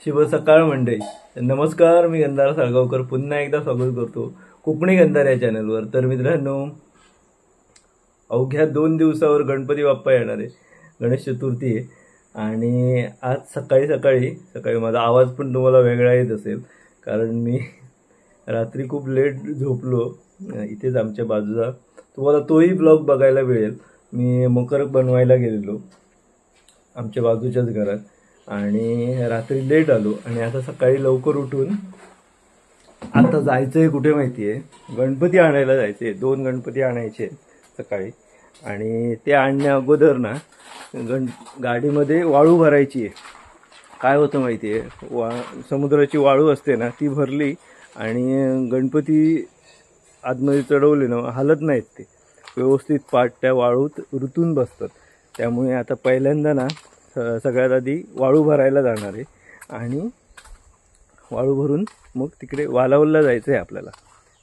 शुभ सकाळ मंडळी. नमस्कार, मी गंधार साळगावकर पुन्हा एकदा स्वागत करतो कोकणी गंधार या चॅनलवर. तर मित्रांनो, अवघ्या 2 दिवसावर गणपती बाप्पा येणार आहे, गणेश चतुर्थी आहे. आणि आज सकाळी माझा आवाज पण तुम्हाला वेगळा येत असेल, कारण मी रात्री खूप लेट झोपलो. इथेच आमच्या बाजूला तुम्हाला तोही ब्लॉग बघायला मिळेल. मी मकर बनवायला गेलेलो आमच्या बाजूच्याच घरात आणि रात्री लेट आलो. आणि आता सकाळी लवकर उठून आता जायचं आहे कुठे माहिती आहे, गणपती आणायला जायचं आहे. 2 गणपती आणायचे सकाळी. आणि ते आणण्या अगोदर ना गाडीमध्ये वाळू भरायची आहे. काय होतं माहिती आहे, समुद्राची वाळू असते ना, ती भरली आणि गणपती आतमध्ये चढवले ना हालत नाहीत, ते व्यवस्थित पाठ त्या वाळूत रुतून बसतात. त्यामुळे आता पहिल्यांदा ना सगळ्यात आधी वाळू भरायला जाणार आहे. आणि वाळू भरून मग तिकडे वालावलला जायचं आहे आपल्याला.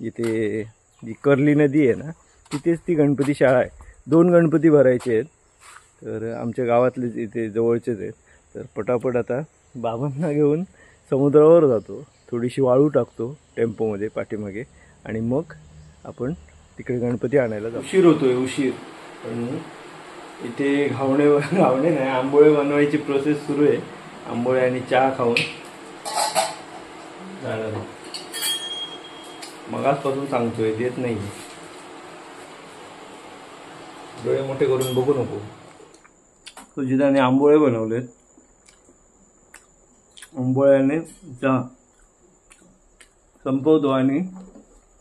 जिथे जी कर्ली नदी आहे ना, तिथेच ती गणपती शाळा आहे. 2 गणपती भरायचे आहेत. तर आमच्या गावातलेच इथे जवळचेच आहेत. तर पटापट आता बाबांना घेऊन समुद्रावर जातो, थोडीशी वाळू टाकतो टेम्पोमध्ये पाठीमागे आणि मग आपण तिकडे गणपती आणायला जातो. उशीर होतोय, उशीर. पण इथे घावणे नाही, आंबोळे बनवायची प्रोसेस सुरू आहे. आंबोळे आणि चहा खाऊन जाणार. मग आजपासून सांगतोय, देत नाही. डोळे मोठे करून बघू नको. सुजिताने आंबोळे बनवलेत. आंबोळ्याने चहा संपवतो आणि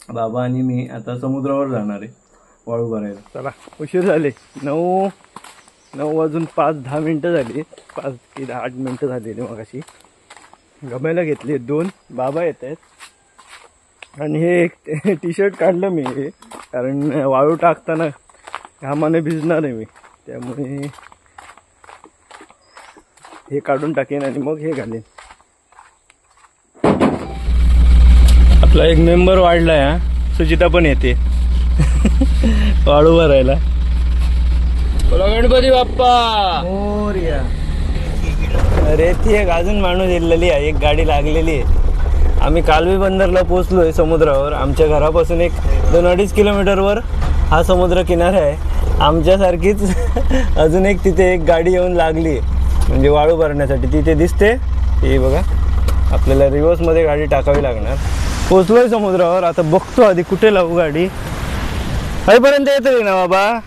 बाबा आणि मी आता समुद्रावर जाणार आहे वाळू भरायला. चला, उशीर झाले. 9 वाजून 5-10 मिनटं झाली. 5 की 8 मिनटं झालेली. मग अशी गमायला घेतली. 2 बाबा येत आहेत. आणि हे एक टी शर्ट काढलं मी, कारण वाळू टाकताना घामाने भिजणार आहे मी, त्यामुळे हे काढून टाकेन आणि मग हे घालेन. आपला एक मेंबर वाढलाय. सुजिता पण येते वाळू भरायला. बोला गणपती बाप्पा मोरया. अरे ती एक अजून माणूस येलेली आहे, एक गाडी लागलेली आहे. आम्ही कालवी बंदरला पोहोचलोय समुद्रावर. आमच्या घरापासून एक 2-2.5 किलोमीटरवर हा समुद्र किनारा आहे. आमच्यासारखीच अजून एक तिथे एक गाडी येऊन लागली, म्हणजे वाळू भरण्यासाठी. तिथे दिसते हे बघा. आपल्याला रिव्हर्समध्ये गाडी टाकावी लागणार. पोचलोय समुद्रावर. आता बघतो आधी कुठे लावू गाडी. हयपर्यंत येतोय ना बाबा,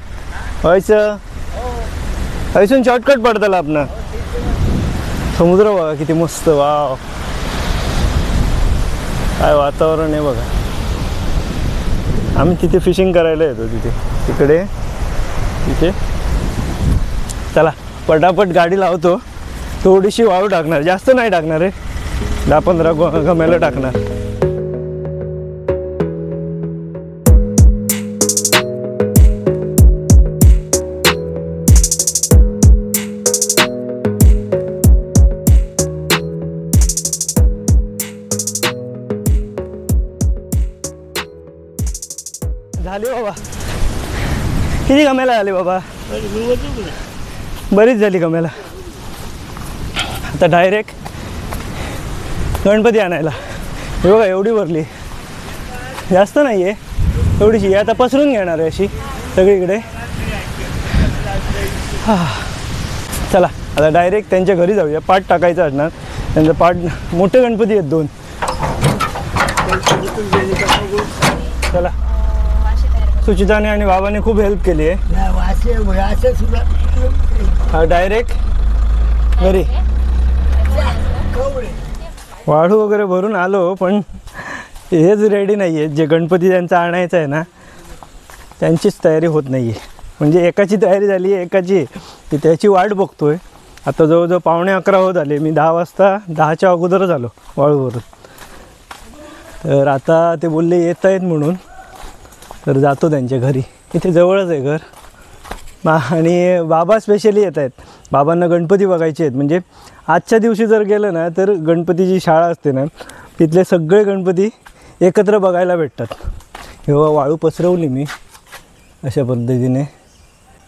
व्हायचं हयसून शॉर्टकट पडताला आपणा. समुद्र बघा किती मस्त. वाव, काय वातावरण आहे बघा. आम्ही तिथे फिशिंग करायला येतो, तिथे. चला पटापट गाडी लावतो. थोडीशी वाळू टाकणार, जास्त नाही टाकणार आहे, 10-15 गम्याला टाकणार. झाली बाबा. किती गम्याला झाली बाबा? बरीच झाली गम्याला. आता डायरेक्ट गणपती आणायला. हे बघा एवढी भरली, जास्त नाही आहे, एवढीशी. आता पसरून घेणार आहे अशी सगळीकडे. चला आता डायरेक्ट त्यांच्या घरी जाऊया. पाट टाकायचं असणार त्यांचं. पाट मोठे गणपती आहेत 2. चला, सुचिताने आणि बाबाने खूप हेल्प केली आहे. डायरेक्ट घरी वाळू वगैरे भरून आलो, पण हेच रेडी नाही आहे. जे गणपती त्यांचा आणायचा आहे ना, त्यांचीच तयारी होत नाही आहे. म्हणजे एकाची तयारी झाली आहे, एकाची ती त्याची वाट बघतोय. आता जवळजवळ 11:15 होत आले. मी 10 वाजता 10च्या अगोदरच आलो वाळू भरून. तर आता ते बोलले येत आहेत म्हणून, तर जातो त्यांच्या घरी. इथे जवळच आहे घर. आणि बाबा स्पेशली येत आहेत. बाबांना गणपती बघायचे आहेत. म्हणजे आजच्या दिवशी जर गेलं ना, तर गणपतीची शाळा असते ना, तिथले सगळे गणपती एकत्र बघायला भेटतात. तेव्हा वाळू पसरवली मी अशा पद्धतीने,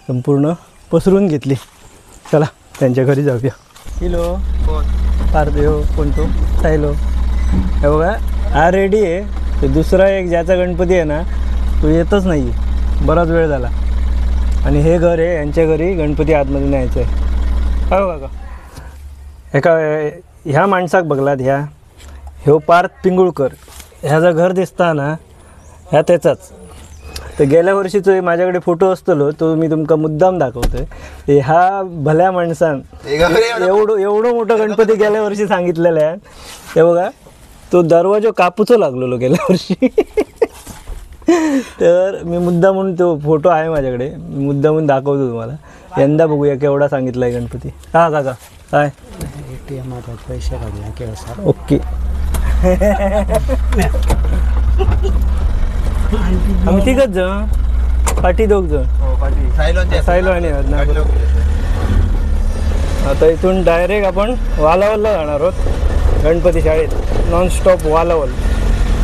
संपूर्ण पसरून घेतली. चला त्यांच्या घरी जाऊया. किलो पारदेव कोणतो सायलो हे बघा हा रेडी आहे. ते दुसरा एक ज्याचा गणपती आहे ना तो येतच नाही बराच वेळ झाला. आणि हे घर आहे यांच्या घरी गणपती आतमध्ये न्यायचं आहे. हो काका एका ह्या माणसाक बघलात ह्यो पार्थ पिंगुळकर ह्याचं घर दिसता ना ह्या त्याचाच. तर गेल्या वर्षीचो माझ्याकडे फोटो असतलो तो मी तुमका मुद्दाम दाखवतोय. ह्या भल्या माणसान एवढं मोठं गणपती गेल्या वर्षी सांगितलेलं आहे. ते बघा तो दरवाजा कापूचो लागलेलो गेल्या वर्षी. तर मी मुद्दा म्हणून तो फोटो आहे माझ्याकडे मी मुद्दा म्हणून दाखवतो तुम्हाला. यंदा बघूया केवढा सांगितला आहे गणपती. हा काका काय पैसे काढला ओके. आम्ही तिघच जण पाठी दोघ जण सायलो आणि आता इथून डायरेक्ट आपण वालावलला जाणार आहोत गणपती शाळेत नॉनस्टॉप वालावल.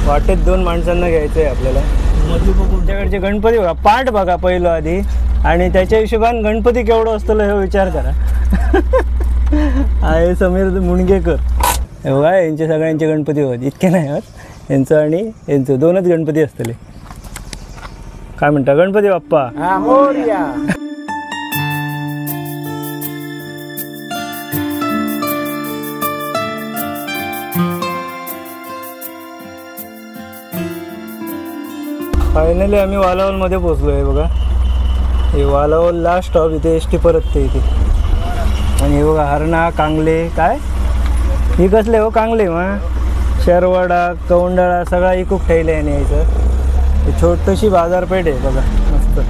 वाटेत 2 माणसांना घ्यायचं आहे आपल्याला. तुमच्याकडचे गणपती बघा पाठ बघा पहिलं आधी आणि त्याच्या हिशोबाने गणपती केवढं असतं हे विचार करा. आहे समीर मुणगेकर हे बघा यांचे सगळ्यांचे गणपती होत इतके नाही होत यांचं आणि यांचं 2च गणपती असतले. काय म्हणता गणपती बाप्पा फायनली आम्ही वालावलमध्ये पोचलो आहे बघा. हे वालावल लास्ट स्टॉप इथे एस टी परतते इथे. आणि हे बघा हरणा कांगले काय ही कसले हो कांगले मग शेरवाडा कौंडाळा सगळा इकूक ठेवलं आहे यायचं. छोटीशी बाजारपेठ आहे बघा मस्त.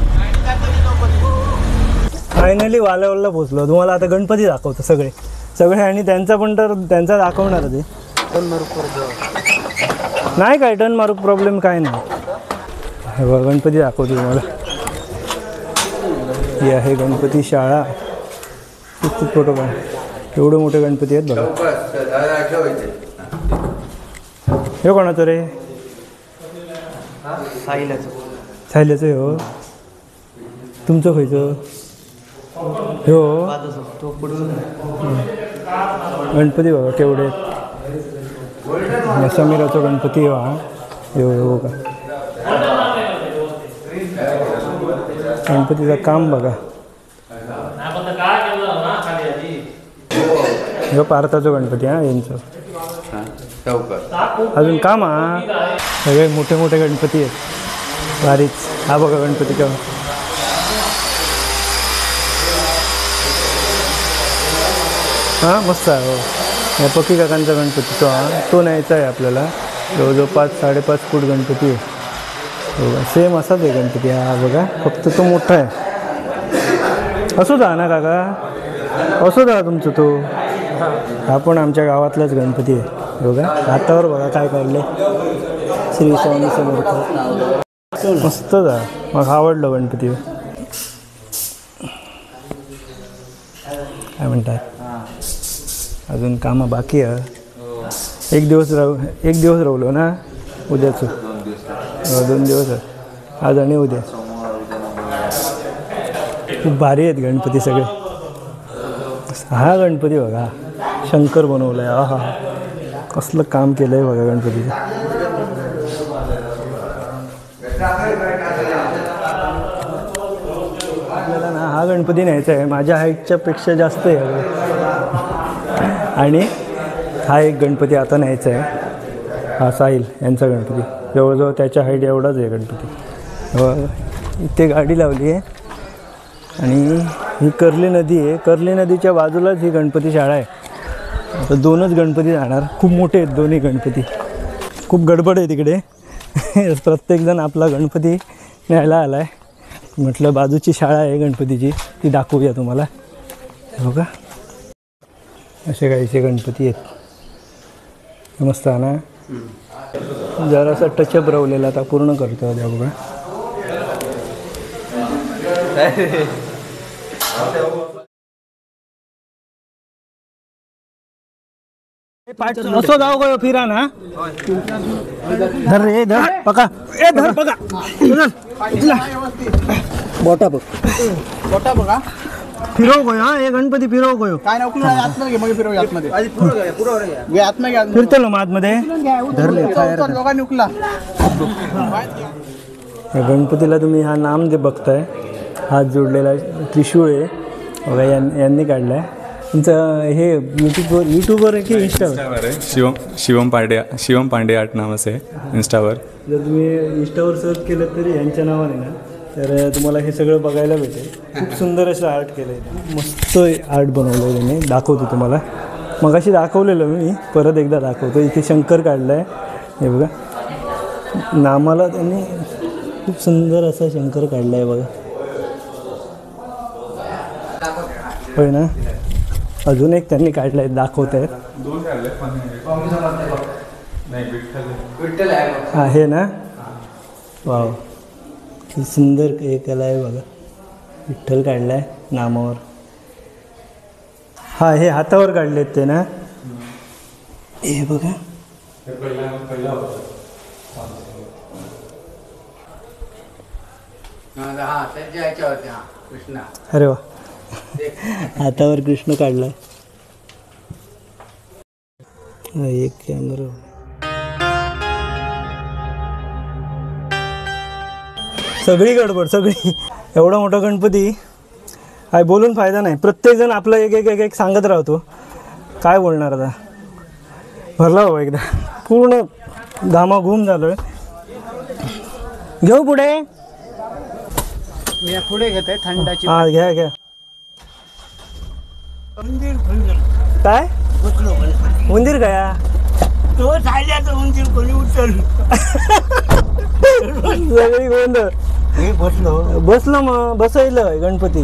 फायनली वालावलला पोचलो. तुम्हाला आता गणपती दाखवतो सगळे आणि त्यांचा पण तर त्यांचा दाखवणार ते नाही काय टर्न मारू प्रॉब्लेम काय नाही. हे बघा गणपती दाखवतो तुम्हाला. ही आहे गणपती शाळा. खूप फोटो काय एवढे मोठे गणपती आहेत बघा. हे कोणाचं रे सायल्याचं हो तुमचं खायचं हो गणपती बघा केवढे. समीराचा गणपती हा हो का गणपतीचं काम बघा. हे पार्थाचा गणपती हा यांचं अजून काम हा सगळे मोठे मोठे गणपती आहेत भारीच. हा बघा गणपती का हां मस्त आहे हो. या पकी काकांचा गणपती तो न्यायचा आहे आपल्याला. जवळजवळ 5-5.5 फूट गणपती आहे बघा. सेम असाच आहे गणपती हा बघा फक्त तो मोठा आहे. असू द्या ना काका असू द्या तुमचं तो. हा पण आमच्या गावातलाच गणपती आहे बघा. हातावर बघा काय काढले श्री स्वामी समर्थ मस्त जा. मग आवडलं गणपती काय म्हणतात. अजून कामं बाकी आहे. एक दिवस राहलो ना उद्याचं 2 दिवस आज आणि उद्या. खूप भारी आहेत गणपती सगळे. हा गणपती बघा शंकर बनवला आहे. हा कसलं काम केलं आहे बघा गणपतीचं. आपल्याला ना हा गणपती न्यायचा आहे. माझ्या हाईटच्या पेक्षा जास्त आहे आणि हा एक गणपती आता न्यायचा आहे. हा साहिल यांचा गणपती जवळजवळ त्याच्या हाईट एवढाच आहे गणपती. इथे गाडी लावली आहे आणि ही कर्ली नदी आहे. कर्ली नदीच्या बाजूलाच ही गणपती शाळा आहे. आता 2च गणपती जाणार. खूप मोठे आहेत दोन्ही गणपती. खूप गडबड आहे तिकडे. प्रत्येकजण आपला गणपती न्यायला आला आहे. म्हटलं बाजूची शाळा आहे गणपतीची ती दाखवूया तुम्हाला. बघा असे काहीसे गणपती आहेत मस्त आहे ना. जरासा टचअप रवलेला आता पूर्ण करतो द्या बघा. असो जाऊ गयो फिरा ना. धर रे धर पका ए धर पका बोटा बघ बोटा बघा फिरव गयो हा हे गणपती फिरव गयो काय नाव कुणा आतमध्ये घे मग फिरव आतमध्ये आधी घे आतमध्ये घे फिरतलो मग आतमध्ये लोकांनी उकला या गणपतीला तुम्ही हा नाम जे बघताय हात जोडलेला त्रिशूळ आहे बघा यांनी काढलाय. तुमचं हे यूट्यूबवर आहे की इंस्टावर आहे? शिवम पांडे आर्ट नावाचं आहे इंस्टावर. जर तुम्ही इंस्टावर सर्च केलं तरी यांच्या नावाने ना तर तुम्हाला हे सगळं बघायला भेटेल. खूप सुंदर असं आर्ट केलं आहे, मस्त आर्ट बनवलं आहे त्यांनी. दाखवतो तुम्हाला, मग अशी दाखवलेलं मी परत एकदा दाखवतो. इथे शंकर काढला आहे हे बघा, नामाला त्यांनी खूप सुंदर असा शंकर काढला आहे बघा, होय ना. अजून एक त्यांनी काढला आहे दाखवत आहेत. आहे ना, वाव सुंदर हे कला आहे बघा. विठ्ठल काढला आहे नामावर. हा हे हातावर काढलेत ते ना, हे बघा. अरे वा, हातावर कृष्ण काढलाय. एक कॅमेरा. सगळी गडबड सगळी. एवढा मोठा गणपती काय बोलून फायदा नाही. प्रत्येकजण आपलं एक एक एक एक सांगत राहतो, काय बोलणार आता. भरला बाबा एकदा पूर्ण घामाघूम झालोय. घेऊ पुढे, पुढे घेते थंडाची. हा घ्या घ्या. काय उंदीर गया तो उंदीर कोणी उचल सगळी गोंधळ. बसलो मग बसवलं गणपती.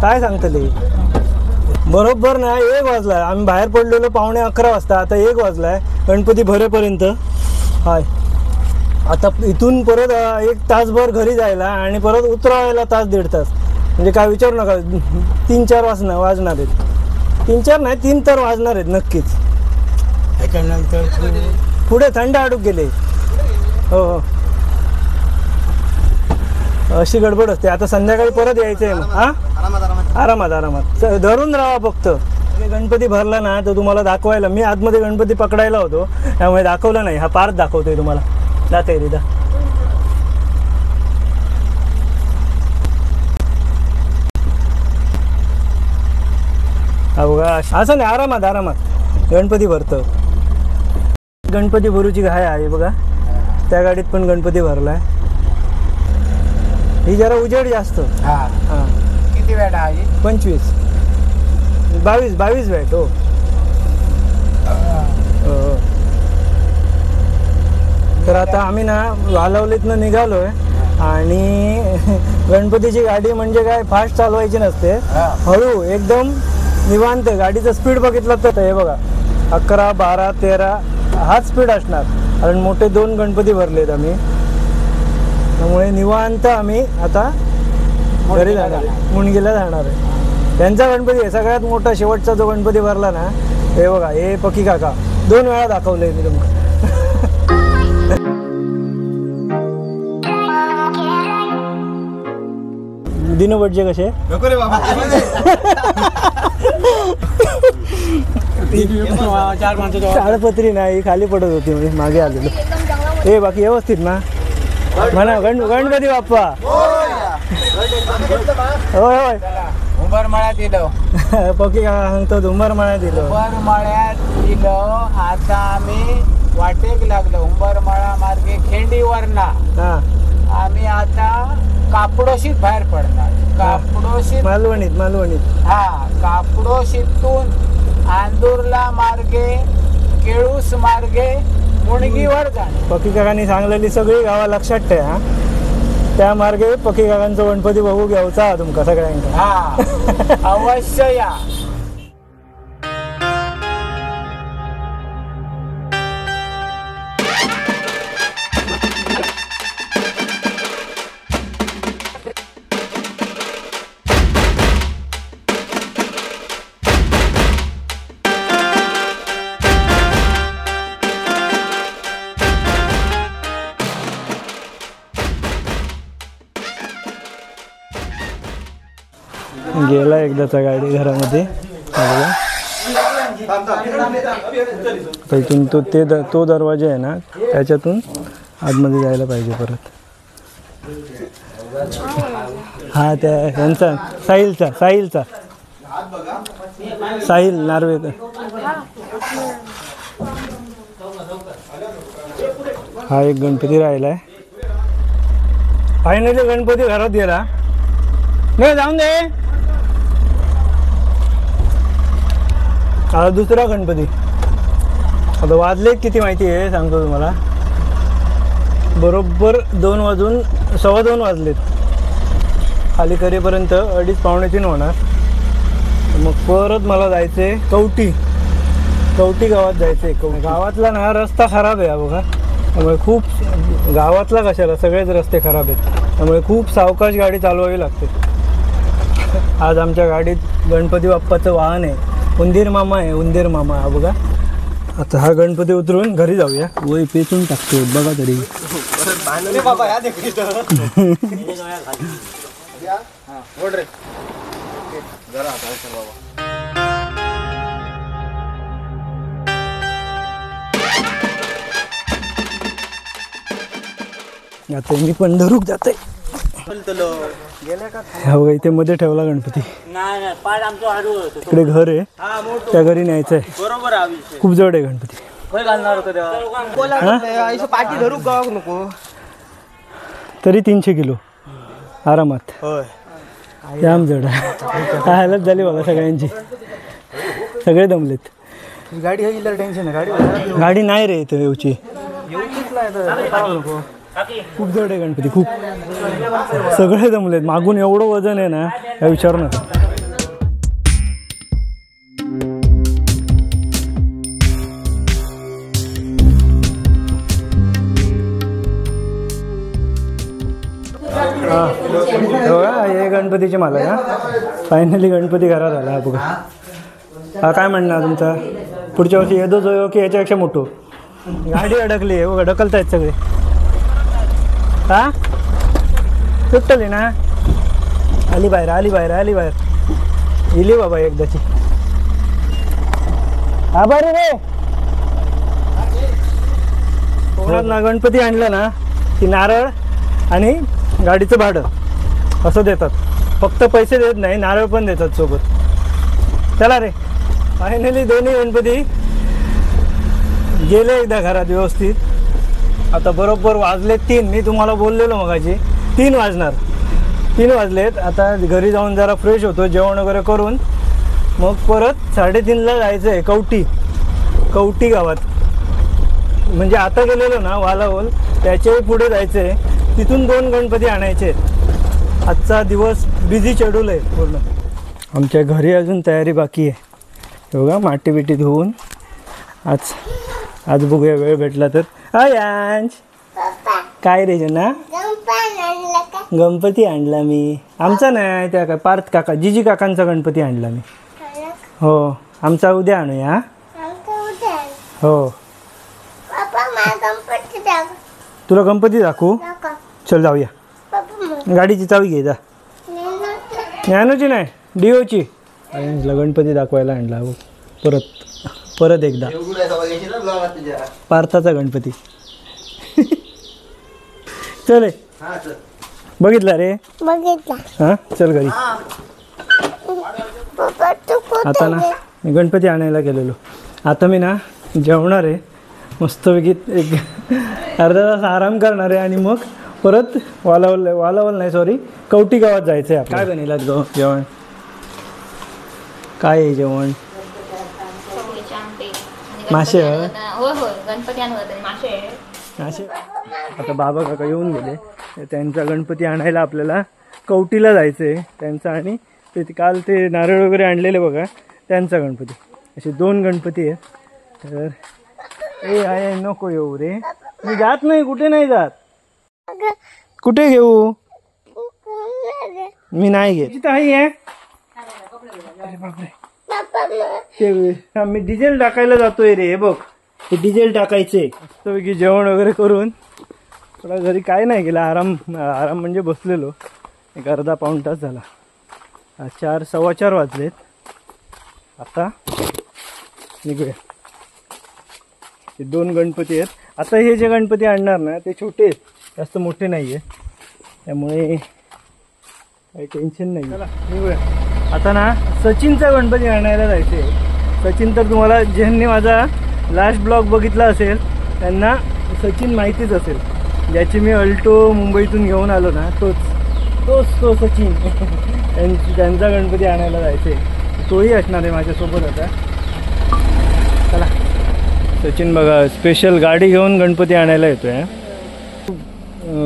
काय सांगतले बरोबर ना 1 वाजला. आम्ही बाहेर पडलेलो 11:15 वाजता. आता 1 वाजलाय गणपती भरेपर्यंत. हाय आता इथून परत 1 तासभर घरी जायला आणि परत उतरावायला तास 1.5 तास. म्हणजे काय विचारू नका. 3-4 वाजणार आहेत. 3-4 नाही 3 तर वाजणार आहेत नक्कीच. त्याच्यानंतर पुढे थंड आडूक गेले. हो हो, अशी गडबड असते. आता संध्याकाळी परत यायचं आहे मग. हां आरामात आरामात धरून राहा फक्त. गणपती भरला ना तर तुम्हाला दाखवायला. मी आतमध्ये गणपती पकडायला होतो त्यामुळे दाखवला नाही. हा पार्ट दाखवतोय तुम्हाला. जाते रिदा हा बघा. असं नाही, आरामात आरामात गणपती भरतं. गणपती भरूची घाय आहे बघा. त्या गाडीत पण गणपती भरलाय. ही जरा उजेड जास्त. हां किती वेळ आहे? 25 22 वॅट. हो हो. तर आता आम्ही ना वालवलीतनं निघालोय आणि गणपतीची गाडी म्हणजे काय फास्ट चालवायची नसते, हळू एकदम निवांत. गाडीचं स्पीड बघितलं तर हे बघा 11, 12, 13 हाच स्पीड असणार. कारण मोठे 2 गणपती भरलेत आम्ही, त्यामुळे निवांत आम्ही आता घरी जाणार आहे. मुणगीला जाणार आहे. त्यांचा गणपती आहे सगळ्यात मोठा. शेवटचा जो गणपती भरला ना हे बघा, हे पकी काका 2 वेळा दाखवले मी तुम्हाला. दिनबटचे कसे ताडपत्री नाही खाली पडत होती म्हणजे मागे आलेलो. हे बाकी व्यवस्थित ना म्हणा. गणपती बाप्पा. होय होय. उंबरमाळ्यात दिलं. पकी का सांगतो उंबरमाळ्यात दिलं. उंबरमाळ्यात दिलं. आता आम्ही वाटेक लागलो. उंबरमाळा मार्गे खेंडीवरना आम्ही आता कापडोशीत बाहेर पडणार. कापडोशीत मालवणीत. हा कापडोशीतून आंदूरला मार्गे केळूस मार्गे मुणगीवर जाणार. पकी काकांनी सांगलेली सगळी गावा लक्षात ठेवा. त्या मार्गे पकी काकांचा गणपती बघू घ्यायचा तुमका सगळ्यांका. हा अवश्य या. गेला एकदाचा गाडी घरामध्ये. बघा इथून तो दरवाजा आहे ना त्याच्यातून आतमध्ये जायला पाहिजे परत. हा त्या यांचा साहिलचा साहिल नार्वेकर. हा एक गणपती राहिलाय. फायनली गणपती घरात गेला. नाही जाऊन दे. आता दुसरा गणपती. आता वाजलेत किती माहिती आहे सांगतो तुम्हाला. बरोबर 2:15 वाजलेत. खाली करेपर्यंत 2:30-3 होणार. मग परत मला जायचंय कवटी गावात जायचंय. गावातला ना रस्ता खराब आहे बघा. त्यामुळे खूप गावातला कशाला सगळेच रस्ते खराब आहेत. त्यामुळे खूप सावकाश गाडी चालवावी लागते. आज आमच्या गाडीत गणपती बाप्पाचं वाहन आहे. उंदीर मामा हा बघा. आता हा गणपती उतरून घरी जाऊया. वय पेचून टाकतो बघा तरी. आता मी पंढरूक जाते. बघा इथे मध्ये ठेवला गणपती. इकडे घर आहे त्या घरी न्यायचं आहे. खूप जड आहे गणपती. तरी 300 किलो आरामात. जाम जड आहे. हालत झाली बघा सगळ्यांची. सगळे दमलेत. गाडी टेन्शन आहे. गाडी नाही रे इथं येऊची. खूप जड आहे गणपती. खूप सगळे दमलेत. मागून एवढं वजन आहे ना या विचारू नका. हे गणपतीचे मालक हा. फायनली गणपती घरात आला. बघा हा काय म्हणणार तुमचा. पुढच्या वर्षी येतोच हो की याच्यापेक्षा मोठो. गाडी अडकली आहे बघा. ढकलतायत सगळे. हा सुटली ना. आली बाहेर इली बाबा एकदाची. आभारी रे. कोकणात ना गणपती आणला ना की नारळ आणि गाडीचं भाडं असं देतात. फक्त पैसे देत नाही, नारळ पण देतात सोबत. चला रे. फायनली दोन्ही गणपती गेले एकदा घरात व्यवस्थित. आता बरोबर वाजले 3. मी तुम्हाला बोललेलो मगाशी 3 वाजणार. 3 वाजलेत. आता घरी जाऊन जरा फ्रेश होतो, जेवण वगैरे करून मग परत 3:30ला जायचं आहे कवटी गावात. म्हणजे आता गेलेलो ना वालावल त्याच्याही पुढे जायचं आहे. तिथून 2 गणपती आणायचे. आजचा दिवस बिझी शेड्यूल आहे पूर्ण. आमच्या घरी अजून तयारी बाकी आहे. बघा माटी बिटी धुवून आज बघूया वेळ भेटला तर. यांश काय रे जना. गणपती आणला मी. आमचा नाही त्या काय पार्थ काका जीजी काकांचा गणपती आणला मी. हो आमचा उद्या आणूया. हो तुला गणपती दाखवू. चल जाऊया. गाडीची चावी घे जा. ज्ञानूची नाही डिओची. गणपती दाखवायला आणला हो. परत एकदा पार्थाचा गणपती. चल बघितला रे. हा चल घरी. आता ना मी गणपती आणायला गेलेलो. आता मी ना जेवणार आहे मस्तपैकी. एक अर्धा तास आराम करणार आहे आणि मग परत वालावल नाही सॉरी कवटी गावात जायचं आहे. काय बनेलात ग जेवण. काय आहे जेवण. मासे. मासे. आता बाबा काका येऊन गेले. त्यांचा गणपती आणायला आपल्याला कवटीला जायचं आहे. त्यांचा आणि ते काल ते नारळ वगैरे आणलेले बघा त्यांचा गणपती. असे 2 गणपती आहेत. तर आहे नको येऊ रे. मी जात नाही. कुठे नाही जात. कुठे घेऊ. मी नाही घेत. तिथं आहे. अरे बापरे. मी डिझेल टाकायला जातोय रे. हे बघ हे डिझेल टाकायचे. मस्तपैकी जेवण वगैरे करून थोडा घरी काय नाही केलं. आराम म्हणजे बसलेलो. एक अर्धा पाऊण तास झाला. 4 4:15 वाजलेत. आता निघूया. हे 2 गणपती आहेत. आता हे जे गणपती आणणार ना ते छोटे आहेत, जास्त मोठे नाही आहे, त्यामुळे काही टेन्शन नाही. चला निघूया. आता ना सचिनचा गणपती आणायला जायचं आहे. सचिन तर तुम्हाला ज्यांनी माझा लास्ट ब्लॉग बघितला असेल त्यांना सचिन माहितीच असेल. ज्याची मी अल्टो मुंबईतून घेऊन आलो ना तो सचिन. त्यांचा गणपती आणायला जायचं आहे. तोही असणार आहे माझ्यासोबत आता. चला. सचिन बघा स्पेशल गाडी घेऊन गणपती आणायला येतोय.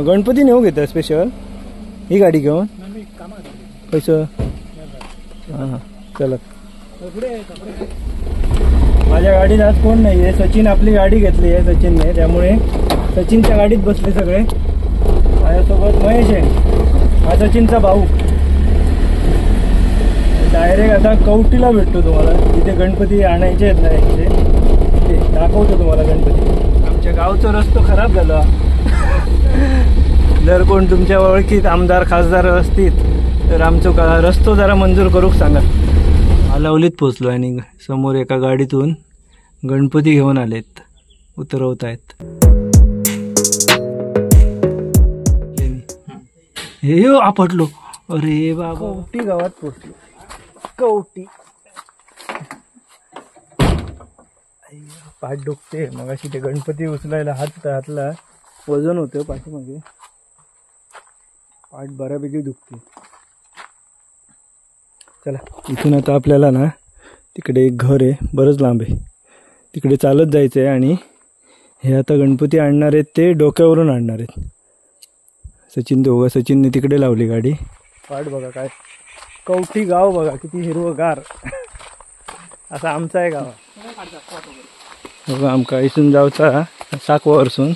गणपती नेऊ घेतोय स्पेशल ही गाडी घेऊन. कसं हां चला. माझ्या गाडीत आज कोण नाही आहे. सचिन आपली गाडी घेतली आहे सचिनने, त्यामुळे सचिनच्या गाडीत बसले सगळे. माझ्यासोबत महेश आहे, हा सचिनचा भाऊ. डायरेक्ट आता कवटीला भेटतो तुम्हाला. तिथे गणपती आणायचे आहेत ना इथे, ते दाखवतो तुम्हाला गणपती. आमच्या गावचा रस्तो खराब झाला. जर कोण तुमच्या ओळखीत आमदार खासदार असतील तर आमचं रस्तो जरा मंजूर करूक सांगा. आलावलीत पोचलो आणि समोर एका गाडीतून गणपती घेऊन आलेत, उतरवत आहेत. हे आपटलो. अरे बाबा कवटी गावात पोचलो. कवटी पाठ दुखते. मग अशी ते गणपती उचलायला हातला वजन होतं पाठीमागे. पाठ बऱ्यापैकी दुखते. चला इथून आता आपल्याला ना तिकडे एक घर आहे, बरंच लांब आहे, तिकडे चालत जायचं आहे. आणि हे आता गणपती आणणार आहेत ते डोक्यावरून आणणार आहेत. सचिनने तिकडे लावली गाडी. पाठ बघा काय. कवठी गाव बघा किती हिरवगार. असा आमचा आहे गाव बघा. आमका इथून जाऊचा साको वरसून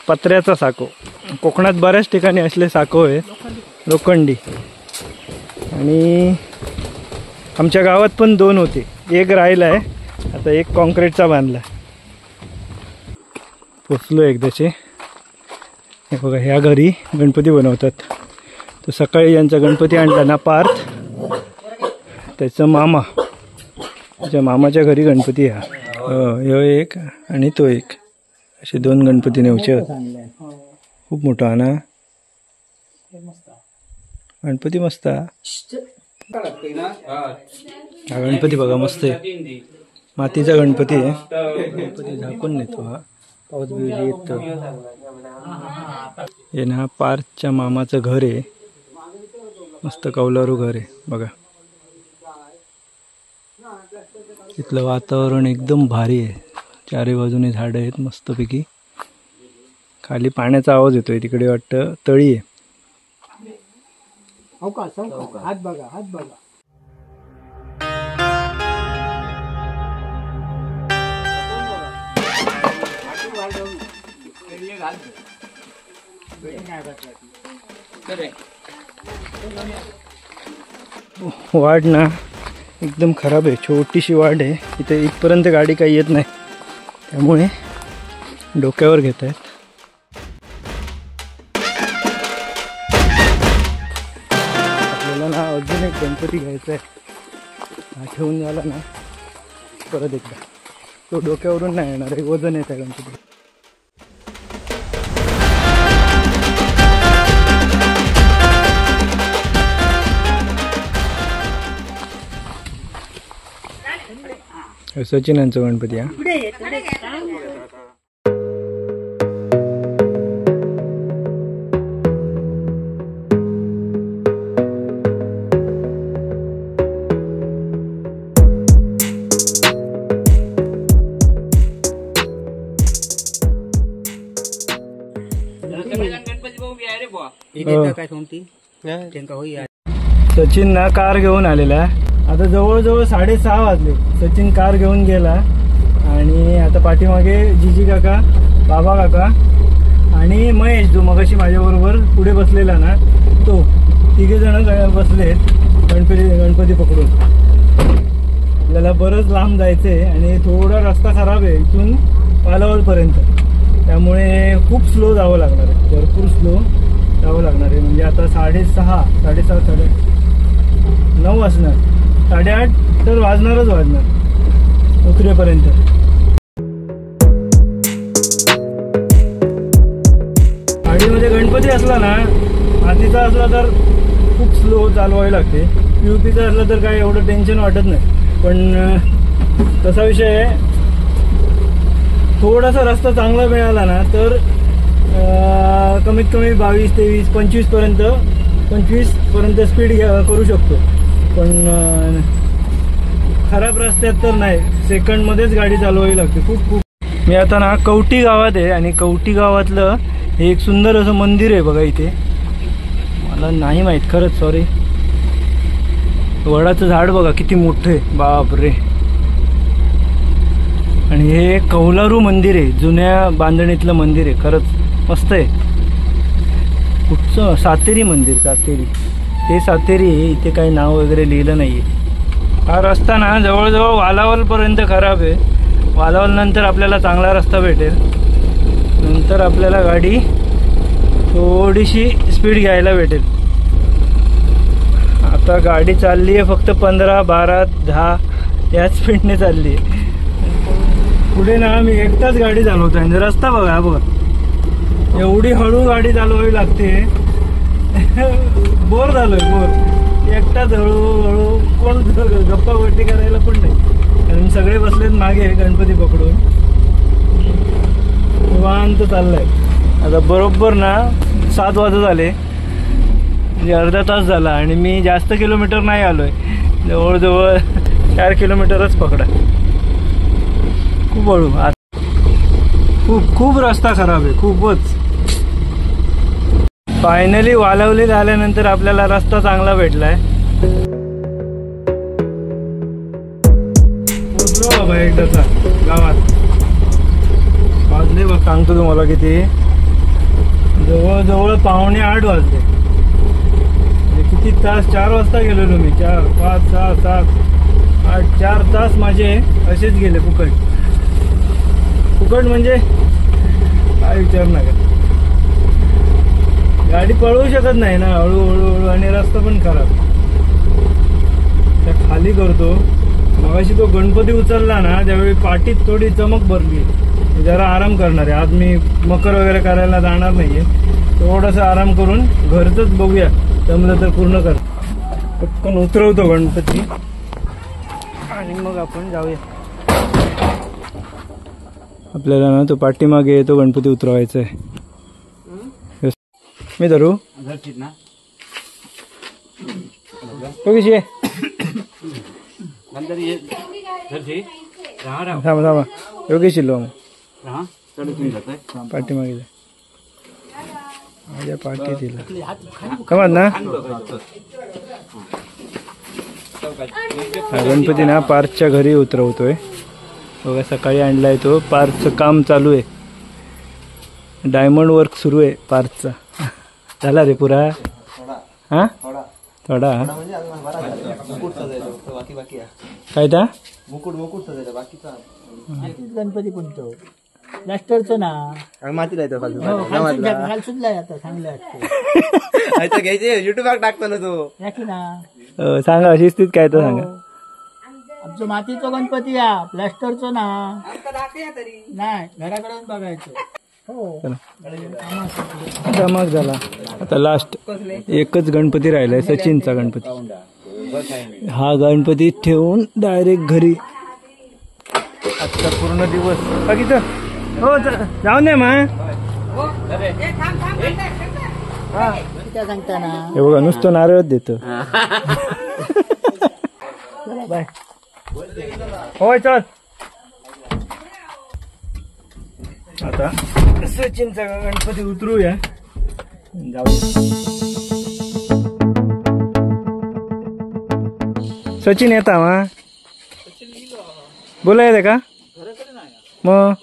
पत्र्याचा साको. कोकणात बऱ्याच ठिकाणी असले साको आहे लोखंडी. आणि आमच्या गावात पण 2 होते, एक राहिला आहे आता, एक कॉन्क्रीटचा बांधला. पोचलो एकदाचे. हे बघा ह्या घरी गणपती बनवतात. तो सकाळी यांचा गणपती आणला ना पार्थ, त्याचा मामा, त्याच्या मामाच्या घरी गणपती हा. ह्यो एक आणि तो एक, असे 2 गणपती नेऊचे. खूप मोठा हा ना गणपती. मस्त हा गणपती बघा, मस्त आहे. मातीचा गणपती आहे. गणपती झाकून नेतो हा, पाऊस बिजली येतो. हे ना पार्थच्या मामाचं घर आहे, मस्त कौलारू घर आहे बघा. इथलं वातावरण एकदम भारी आहे. चारी बाजूने झाडं आहेत मस्तपैकी. खाली पाण्याचा आवाज येतोय, तिकडे वाटतं तळी आहे. हात बघा, हात बघा. वाढ ना एकदम खराब आहे, छोटीशी वाढ आहे इथे. इथपर्यंत गाडी काही येत नाही, त्यामुळे डोक्यावर घेत आहेत. आपल्याला ना अजून एक गणपती घ्यायचा आहे. हा ठेवून झाला ना परत एकदा. तो डोक्यावरून नाही येणार, एक वजन आहे त्या गणपती. सचिनांचा गणपती हा. सचिन ना कार घेऊन आलेला. आता जवळजवळ 6:30 वाजले. सचिन कार घेऊन गेला आणि आता पाठीमागे जीजी काका, बाबा काका आणि महेश जो मगाशी माझ्याबरोबर पुढे बसलेला ना तो, 3 जण बसलेत गणपती पकडून. आपल्याला बरंच लांब जायचं आहे आणि थोडा रस्ता खराब आहे इथून पालावलपर्यंत, त्यामुळे खूप स्लो जावं लागणार आहे, भरपूर स्लो जावं लागणार आहे. म्हणजे आता 6:30 7:30 9 वाजणार, 8:30 तर वाजणारच वाजणार उतरेपर्यंत. गाडीमध्ये गणपती असला ना, मातीचा असला तर खूप स्लो चालवावी लागते. PUPचा असला तर काय एवढं टेन्शन वाटत नाही. पण तसा विषय आहे, थोडासा रस्ता चांगला मिळाला ना तर कमीत कमी 22, 23, 25 पर्यंत स्पीड करू शकतो. पण खराब रस्त्यात तर नाही, सेकंडमध्येच गाडी चालवावी लागते. खूप. मी आता ना कवटी गावात आहे आणि कवटी गावातलं हे एक सुंदर असं मंदिर आहे बघा. इथे मला नाही माहीत खरंच, सॉरी. वडाचं झाड बघा किती मोठं आहे, बापरे. आणि हे कौलारू मंदिर आहे, जुन्या बांधणीतलं मंदिर आहे. खरंच मस्त आहे. कुठचं? सातेरी मंदिर, सातेरी. ते सातेरी आहे. इथे काही नाव वगैरे लिहिलं नाही आहे. हा रस्ता ना जवळजवळ वालावलपर्यंत खराब आहे. वालावल नंतर आपल्याला चांगला रस्ता भेटेल. नंतर आपल्याला गाडी थोडीशी स्पीड घ्यायला भेटेल. आता गाडी चालली आहे फक्त 15, 12, 10 या स्पीडने चालली आहे. पुढे ना मी एकटाच गाडी चालवतो आहे. रस्ता बघा बघा, एवढी हळू गाडी चालवावी लागते. बोर झालोय, बोर. एकटाच हळूहळू, कोण गप्पा गोष्टी करायला पण नाही. कारण सगळे बसलेत मागे गणपती पकडून. निवांत चाललाय. आता बरोबर ना 7 वाजत आले, म्हणजे अर्धा तास झाला. आणि मी जास्त किलोमीटर नाही आलोय, जवळजवळ 4 किलोमीटरच पकडा. खूप हळू. खूप रस्ता खराब आहे, खूपच. फायनली वालावली झाल्यानंतर आपल्याला रस्ता चांगला भेटलाय. पोचलो बाबा एकदाचा गावात. वाजले बघ, सांगतो तुम्हाला किती. जवळजवळ 7:45 वाजले. किती तास? 4 वाजता गेलेलो मी. 4, 5, 6, 7, 8, 4 तास माझे असेच गेले फुकट. फुकट म्हणजे काय विचार नका. गाडी पळवू शकत नाही ना, हळूहळू. आणि रस्ता पण खराब. त्या खाली करतो. मगाशी तो गणपती उचलला ना, त्यावेळी पाठीत थोडी चमक भरली. जरा आराम करणार आहे. आज मी मकर वगैरे करायला जाणार नाहीये. थोडासा आराम करून घरचंच बघूया, जमलं तर पूर्ण कर. पटकन उतरवतो गणपती आणि मग आपण जाऊया. आपल्याला ना तो पाठीमागे तो गणपती उतरवायचा आहे. मी धरू कशी आहे? थांबा योगेश शिल्लो पाठीमागे माझ्या पाठीत कमात ना. गणपती ना पार्थच्या घरी उतरवतोय बघा. सकाळी आणलाय तो. पार्थचं काम चालू आहे. डायमंड वर्क सुरू आहे पार्थचा. झाला रे पुरा? हा थोडा. काय त्या मुकुट गणपती कोणतं प्लास्टरचं ना, माती लायतो आता चांगलं घ्यायचे युट्यूबवर टाकतो ना तो ना. सांगा शिस्तीत काय तर सांगा. आमचं मातीचं गणपती या, प्लास्टरचं ना नाही, घराकडून बघायचं. हो धमाक झाला. आता लास्ट एकच गणपती राहिलाय, सचिनचा गणपती. हा गणपती ठेवून डायरेक्ट घरी. आजचा पूर्ण दिवस बाकीचं हो जाऊन दे मा. सांगता ना हे बघा नुसतं नारळच देतो. बाय. होय चल. आता सचिनचा गणपती उतरूया, जाऊया. सचिन येता मा बोला येते का मग?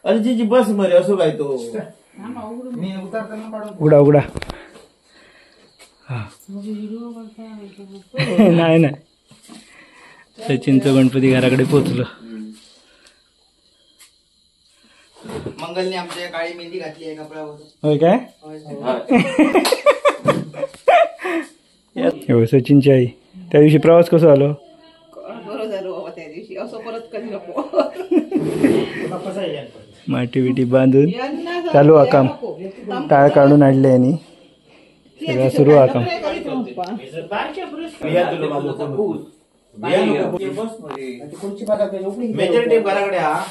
अर्जीची बस मध्ये असो काय तो उघडा उघडा. नाही नाही सचिनचं गणपती घराकडे पोचलं. मंगलने आमच्या काळी मेहंदी घातली आहे कपड्यावर. होय काय हो सचिनची आई त्या दिवशी प्रवास कसा आलो बरं झालं बाबा त्या दिवशी असं परत कधी नको. माठी बिटी बांधून चालू हा काम टाळ काढून आणले आणि सगळं सुरू हा काम. मेजर टेप घराकडे हा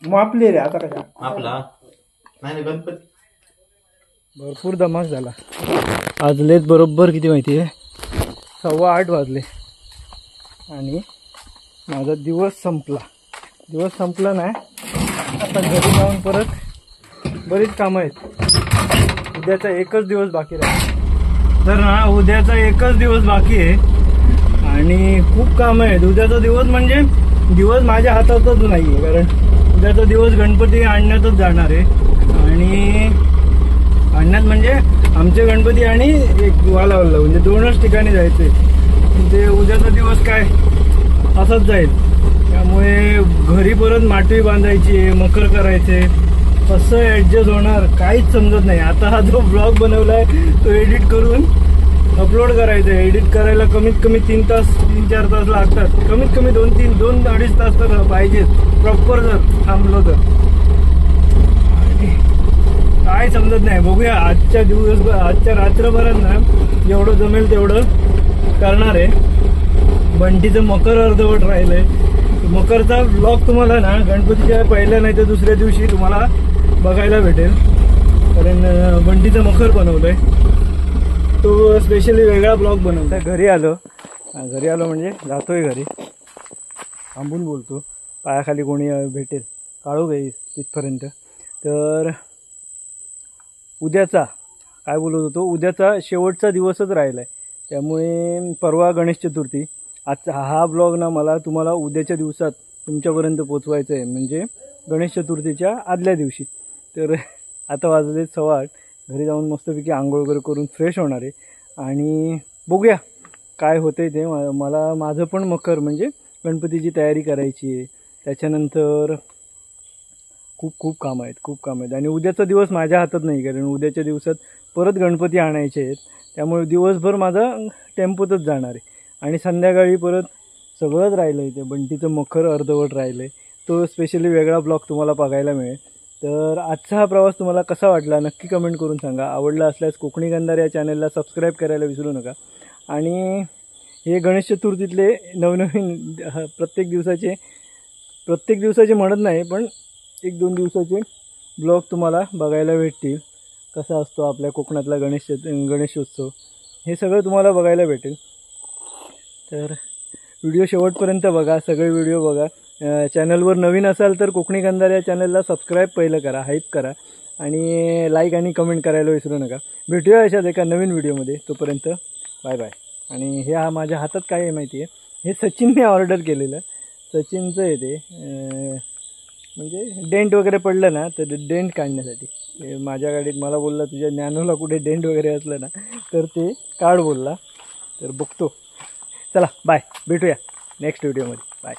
मापले रे आता कशा आपला नाही गणपती भरपूर धमाक झाला आज. लेत बरोबर किती माहिती आहे 8:15 वाजले आणि माझा दिवस संपला नाही. आता घरी जाऊन परत बरीच कामं आहेत. उद्याचा एकच दिवस बाकी राहील तर ना उद्याचा एकच दिवस बाकी आहे आणि खूप कामं आहेत. उद्याचा दिवस म्हणजे दिवस माझ्या हातातच नाही आहे कारण उद्याचा दिवस गणपती आणण्यातच जाणार आहे. आणि आणण्यात म्हणजे आमचे गणपती आणि एक वालावला म्हणजे 2च ठिकाणी जायचे. ते उद्याचा दिवस काय असाच जाईल. त्यामुळे घरी परत माटवी बांधायची आहे, मकर करायचे, कसं ॲडजस्ट होणार काहीच समजत नाही. आता हा जो ब्लॉग बनवलाय तो एडिट करून अपलोड करायचा आहे. एडिट करायला कमीत कमी 3-4 तास लागतात. कमीत कमी 2-2.5 तास तर पाहिजेच प्रॉपर जर थांबलो तर. काय समजत नाही. बघूया आजच्या रात्रभरात ना जेवढं जमेल तेवढं करणार आहे. बंटीचं मकर अर्धवट राहिलंय. मकरचा ब्लॉग तुम्हाला ना गणपतीच्या पहिल्या नाही तर दुसऱ्या दिवशी तुम्हाला बघायला भेटेल कारण बंटीचं मकर बनवलंय. तो स्पेशली वेगळा ब्लॉग बनवला. घरी आलो म्हणजे जातोय घरी. थांबून बोलतो पायाखाली कोणी भेटेल काढू काही तिथपर्यंत. तर उद्याचा काय बोलत होतो उद्याचा शेवटचा दिवसच राहिला आहे. त्यामुळे परवा गणेश चतुर्थी. आजचा हा ब्लॉग ना मला तुम्हाला उद्याच्या दिवसात तुमच्यापर्यंत पोचवायचं आहे म्हणजे गणेश चतुर्थीच्या आदल्या दिवशी. तर आता वाजले 8:15. घरी जाऊन मस्तपैकी आंघोळ वगैरे करून फ्रेश होणार आहे आणि बघूया काय होतंय ते. मला माझं पण मकर म्हणजे गणपतीची तयारी करायची आहे. त्याच्यानंतर खूप कामं आहेत आणि उद्याचा दिवस माझ्या हातात नाही कारण उद्याच्या दिवसात परत गणपती आणायचे आहेत. त्यामुळे दिवसभर माझा टेम्पोतच जाणार आहे आणि संध्याकाळी परत सगळंच राहिलं आहे. ते बंटीचं मखर अर्धवट राहिलं आहे. तो स्पेशली वेगळा ब्लॉग तुम्हाला बघायला मिळेल. तर आजचा हा प्रवास तुम्हाला कसा वाटला नक्की कमेंट करून सांगा. आवडला असल्यास कोकणी गंधार या चॅनलला सबस्क्राईब करायला विसरू नका. आणि हे गणेश चतुर्थीतले नवनवीन प्रत्येक दिवसाचे म्हणत नाही पण 1-2 दिवसाचे ब्लॉग तुम्हाला बघायला भेटतील. कसा असतो आपल्या कोकणातला गणेशोत्सव हे सगळं तुम्हाला बघायला भेटेल. तर व्हिडिओ शेवटपर्यंत बघा, सगळे व्हिडिओ बघा. चॅनलवर नवीन असाल तर कोकणी गंधार या चॅनलला सबस्क्राईब पहिलं करा, हाईप करा आणि लाईक आणि कमेंट करायला विसरू नका. भेटूया अशाच एका नवीन व्हिडिओमध्ये. तोपर्यंत बाय बाय. आणि हे हा माझ्या हातात काय आहे माहिती आहे हे सचिनने ऑर्डर केलेलं. सचिनचं आहे ते म्हणजे डेंट वगैरे पडलं ना तर डेंट काढण्यासाठी. माझ्या गाडीत मला बोलला तुझ्या ज्ञानूला कुठे डेंट वगैरे असलं ना तर ते काढ बोलला. तर बघतो. चला बाय, भेटूया नेक्स्ट व्हिडिओमध्ये. बाय.